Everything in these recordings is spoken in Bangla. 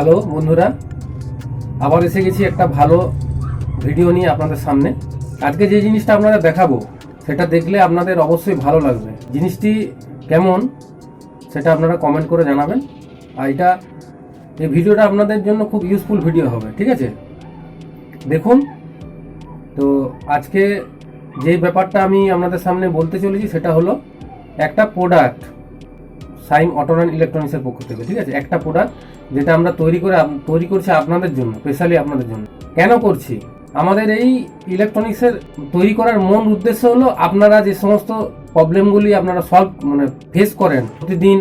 হ্যালো বন্ধুরা, আবার এসে গেছি একটা ভালো ভিডিও নিয়ে আপনাদের সামনে। আজকে যে জিনিসটা আপনাদের দেখাবো সেটা দেখলে আপনাদের অবশ্যই ভালো লাগবে। জিনিসটি কেমন সেটা আপনারা কমেন্ট করে জানাবেন। আর এই ভিডিওটা আপনাদের জন্য খুব ইউজফুল ভিডিও হবে, ঠিক আছে? দেখুন, তো আজকে যে ব্যাপারটা আমি আপনাদের সামনে বলতে চলেছি সেটা হলো একটা প্রোডাক্ট সাইম অটো অ্যান্ড ইলেকট্রনিক্সের পক্ষ থেকে, ঠিক আছে? একটা প্রোডাক্ট যেটা আমরা তৈরি করছি আপনাদের জন্য, স্পেশালি আপনাদের জন্য। কেন করছি? আমাদের এই ইলেকট্রনিক্সের তৈরি করার মূল উদ্দেশ্য হলো আপনারা যে সমস্ত প্রবলেমগুলি আপনারা ফেস করেন প্রতিদিন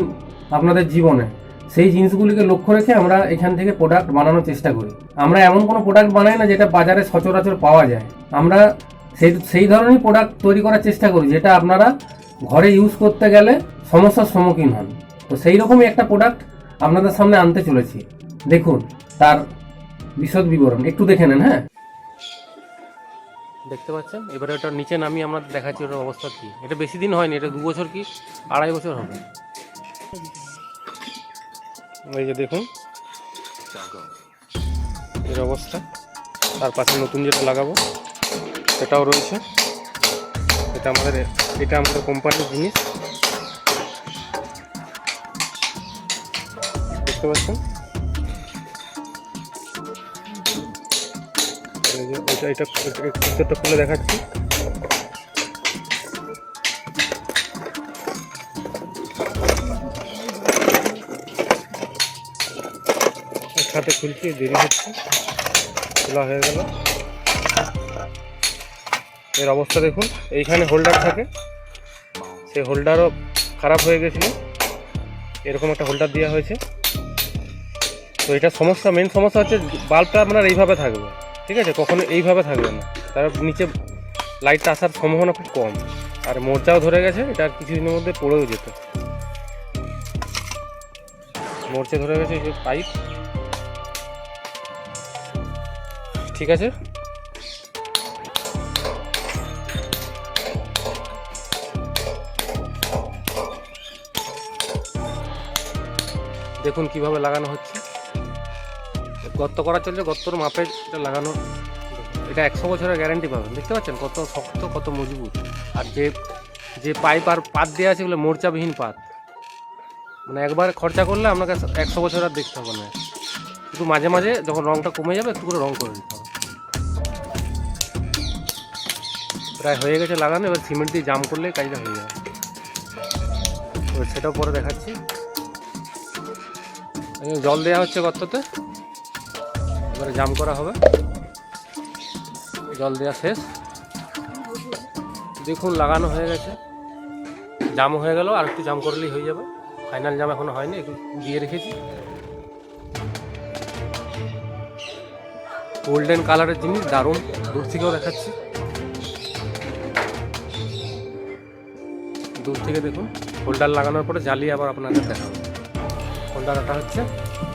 আপনাদের জীবনে, সেই জিনিসগুলিকে লক্ষ্য রেখে আমরা এখান থেকে প্রোডাক্ট বানানোর চেষ্টা করি। আমরা এমন কোনো প্রোডাক্ট বানাই না যেটা বাজারে সচরাচর পাওয়া যায়। আমরা সেই ধরনের প্রোডাক্ট তৈরি করার চেষ্টা করি যেটা আপনারা ঘরে ইউজ করতে গেলে সমস্যার সম্মুখীন হন। তো সেই রকমই একটা প্রোডাক্ট আপনাদের সামনে আনতে চলেছি। দেখুন তার বিশদ বিবরণ একটু দেখে নেন। হ্যাঁ, দেখতে পাচ্ছেন। এবারে ওটা নিচে নামিয়ে আমরা দেখাচ্ছি ওটার অবস্থা কি। এটা বেশি দিন হয়নি, এটা 2 বছর কি 2.5 বছর হবে। এই যে দেখুন এর অবস্থা। তার পাশে নতুন যেটা লাগাবো সেটাও রয়েছে। এটা আমাদের কোম্পানির জিনিস, দেখতে পাচ্ছেন। এটা খুলে দেখাচ্ছি। একসাথে খুলছি, দেরি হচ্ছে, খোলা হয়ে গেল। এর অবস্থা দেখুন। এইখানে হোল্ডার থাকে, সেই হোল্ডারও খারাপ হয়ে গেছিল, এরকম একটা হোল্ডার দেওয়া হয়েছে। তো এটা মেন সমস্যা হচ্ছে বাল্বটা আপনার এইভাবে থাকবে, ঠিক আছে? কখনো এইভাবে থাকবে না, তার নিচে লাইটটা আসার সম্ভাবনা খুব কম। আর মোর্চাও ধরে গেছে, এটা কিছুদিনের মধ্যে পড়েও যেত। মোর্চে ধরে গেছে এই যে পাইপ, ঠিক আছে? দেখুন কিভাবে লাগানো হচ্ছে। গর্ত করা চলছে, গর্তর মাপে এটা লাগানো। এটা 100 বছরের গ্যারান্টি পাবেন। দেখতে পাচ্ছেন কত শক্ত, কত মজবুত। আর যে পাইপ আর পাত দেওয়া আছে এগুলো মোর্চাবিহীন পাত, মানে একবার খরচা করলে আপনাকে 100 বছর আর দেখতে হবে না। কিন্তু মাঝে মাঝে যখন রঙটা কমে যাবে একটু করে রঙ করে দিতে হবে। প্রায় হয়ে গেছে লাগানো, এবার সিমেন্ট দিয়ে জাম করলে কাজটা হয়ে যাবে। এবার সেটাও পরে দেখাচ্ছি। জল দেওয়া হচ্ছে গর্ততে, এবারে জাম করা হবে। জল দেওয়া শেষ, দেখুন লাগানো হয়ে গেছে, জাম হয়ে গেল। আর একটু জাম করলেই হয়ে যাবে। ফাইনাল জাম এখনো হয়নি, একটু দিয়ে রেখেছি। গোল্ডেন কালারের জিনিস, দারুণ। দূর থেকেও দেখাচ্ছি, দূর থেকে দেখুন। হোল্ডার লাগানোর পরে জ্বালিয়ে আবার আপনাদের দেখাবো। হোল্ডারটা হচ্ছে,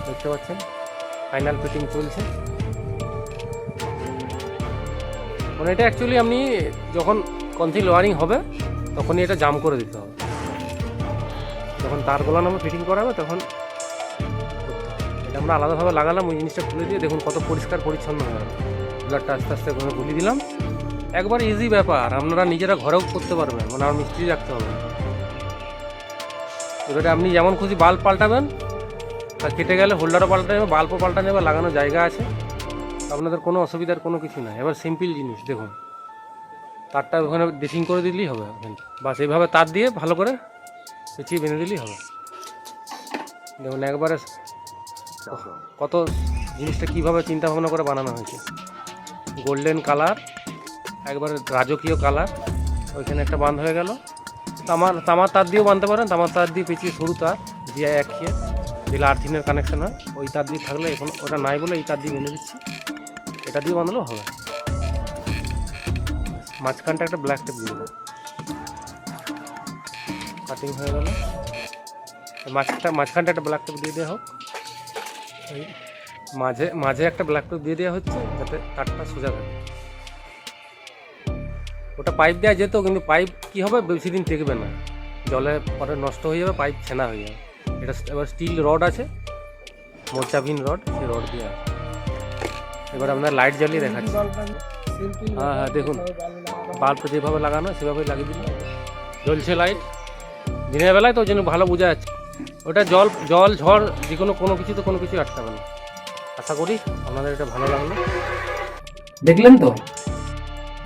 দেখতে পাচ্ছেন, ফাইনাল ফিটিং চলছে। মানে এটা অ্যাকচুয়ালি আপনি যখন কনসিল ওয়ারিং হবে তখনই এটা জাম করে দিতে হবে। যখন তারগুলো আমরা ফিটিং করা হবে তখন এটা আমরা আলাদাভাবে লাগালাম। ওই জিনিসটা খুলে দিয়ে দেখুন কত পরিষ্কার পরিচ্ছন্ন হয়ে গেল। হোল্ডারটা আস্তে আস্তে গুলি দিলাম। একবার ইজি ব্যাপার, আপনারা নিজেরা ঘরেও করতে পারবেন, মানে আর মিস্ত্রি রাখতে হবে না। এবারে আপনি যেমন খুশি বাল্ব পাল্টাবেন, তা কেটে গেলে হোল্ডারও পাল্টা নেবে, বাল্বও পাল্টা নেবে, লাগানোর জায়গা আছে, আপনাদের কোনো অসুবিধার কোনো কিছু নাই। এবার সিম্পল জিনিস দেখুন, তারটা ওখানে ড্রেসিং করে দিলেই হবে। বাস এইভাবে তার দিয়ে ভালো করে পেঁচিয়ে বেঁধে দিলেই হবে। দেখুন একবারে কত জিনিসটা কীভাবে চিন্তা ভাবনা করে বানানো হয়েছে। গোল্ডেন কালার, একবারে রাজকীয় কালার। ওইখানে একটা বাঁধ হয়ে গেল। তামার তার দিয়েও বাঁধতে পারেন, তামার তার দিয়ে পেঁচিয়ে সরু তার দিয়ে একখিয়ে যেগুলো আর্থিনের কানেকশন হয়, ওই তার দিয়ে থাকলে এখন ওটা নাই বলে এই তার দিয়ে বেঁধে দিচ্ছি। এটা দিয়ে বাঁধলেও হবে। মাঝখানটা একটা ব্ল্যাক টেপ দিয়ে দেবো, কাটিং হয়ে গেল। মাঝখানটা একটা ব্ল্যাক টেপ দিয়ে দেওয়া হোক। এই মাঝে একটা ব্ল্যাক টেপ দিয়ে দেওয়া হচ্ছে যাতে তারটা সোজা থাকে। ওটা পাইপ দেওয়া যেত, কিন্তু পাইপ কী হবে, বেশি দিন টেকবে না, জলে পরে নষ্ট হয়ে যাবে, পাইপ ছেনা হয়ে যাবে। এটা এবার স্টিল রড আছে, মোর্চাবিহীন রড, সেই রড দিয়ে আছে। এবার আপনার লাইট জ্বালিয়ে দেখাচ্ছি। হ্যাঁ হ্যাঁ, দেখুন বাল্ব যেভাবে লাগানো সেভাবেই লাগিয়ে দিল, জ্বলছে লাইট। দিনের বেলায় তো ওই জন্য ভালো বোঝা যাচ্ছে। ওটা জল ঝড় যে কোনো কিছুতে কোনো কিছু আটকাবে না। আশা করি আপনাদের এটা ভালো লাগলো। দেখলেন তো,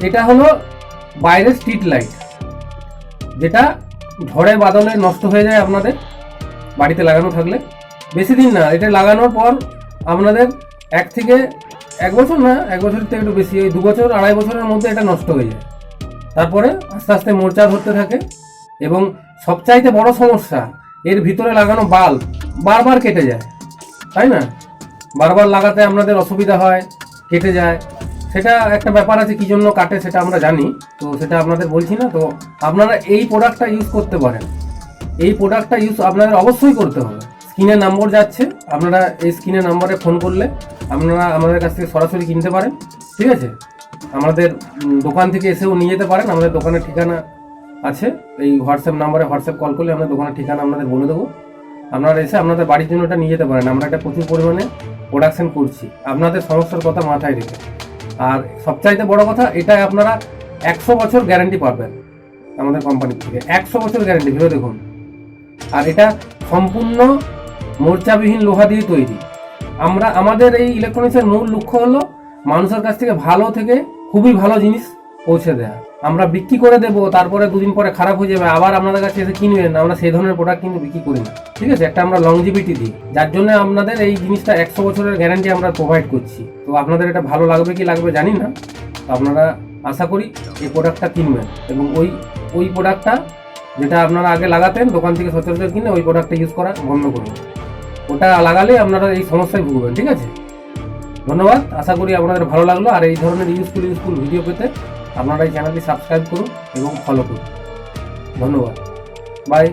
এটা হলো বাইরের স্ট্রিট লাইট, যেটা ঝড়ে বাদলে নষ্ট হয়ে যায় আপনাদের বাড়িতে লাগানো থাকলে। বেশি দিন না, এটা লাগানোর পর আপনাদের 1 বছর না, 1 বছরের থেকে একটু বেশি, ওই 2 বছর 2.5 বছরের মধ্যে এটা নষ্ট হয়ে যায়। তারপরে আস্তে আস্তে মোর্চা ধরতে থাকে। এবং সবচাইতে বড় সমস্যা, এর ভিতরে লাগানো বাল্ব বারবার কেটে যায়, তাই না? বারবার লাগাতে আপনাদের অসুবিধা হয়, কেটে যায়। সেটা একটা ব্যাপার আছে, কি জন্য কাটে সেটা আমরা জানি, তো সেটা আপনাদের বলছি না। তো আপনারা এই প্রোডাক্টটা ইউজ করতে পারেন। এই প্রোডাক্টটা ইউজ আপনাদের অবশ্যই করতে হবে। স্ক্রিনে নম্বর যাচ্ছে, আপনারা এই স্ক্রিনে নম্বরে ফোন করলে আপনারা আমাদের কাছ থেকে সরাসরি কিনতে পারেন, ঠিক আছে? আমাদের দোকান থেকে এসেও নিয়ে যেতে পারেন। আমাদের দোকানের ঠিকানা আছে, এই হোয়াটসঅ্যাপ নাম্বারে হোয়াটসঅ্যাপ কল করলে আমরা দোকানের ঠিকানা আপনাদের বলে দেবো। আপনারা এসে আপনাদের বাড়ির জন্য এটা নিয়ে যেতে পারেন। আমরা এটা প্রচুর পরিমাণে প্রোডাকশন করছি আপনাদের সমস্যার কথা মাথায় রেখে। আর সবচাইতে বড় কথা, এটা আপনারা 100 বছর গ্যারান্টি পাবেন আমাদের কোম্পানির থেকে। 100 বছর গ্যারান্টি, ভেবে দেখুন। আর এটা সম্পূর্ণ মোর্চাবিহীন লোহা দিয়ে তৈরি। আমাদের এই ইলেকট্রনিক্সের মূল লক্ষ্য হলো মানুষের কাছ থেকে ভালো থেকে খুবই ভালো জিনিস পৌঁছে দেয়া। আমরা বিক্রি করে দেবো, তারপরে 2 দিন পরে খারাপ হয়ে যাবে, আবার আপনাদের কাছে এসে কিনবেন। আমরা সেই ধরনের প্রোডাক্ট কিন্তু বিক্রি করি না, ঠিক আছে? একটা আমরা লংজিভিটি দিই, যার জন্য আপনাদের এই জিনিসটা 100 বছরের গ্যারান্টি আমরা প্রোভাইড করছি। তো আপনাদের এটা ভালো লাগবে কি লাগবে জানি না, তো আপনারা আশা করি এই প্রোডাক্টটা কিনবেন। এবং ওই প্রোডাক্টটা যেটা আপনারা আগে লাগাতেন দোকান থেকে সচরাচর কিনে, ওই প্রোডাক্টটা ইউজ করা বন্ধ করুন। ওটা লাগালে আপনারা এই সমস্যায় ভুগবেন, ঠিক আছে? ধন্যবাদ, আশা করি আপনাদের ভালো লাগলো। আর এই ধরনের ইউজফুল ভিডিও পেতে আপনারা এই চ্যানেলটি সাবস্ক্রাইব করুন এবং ফলো করুন। ধন্যবাদ, বাই।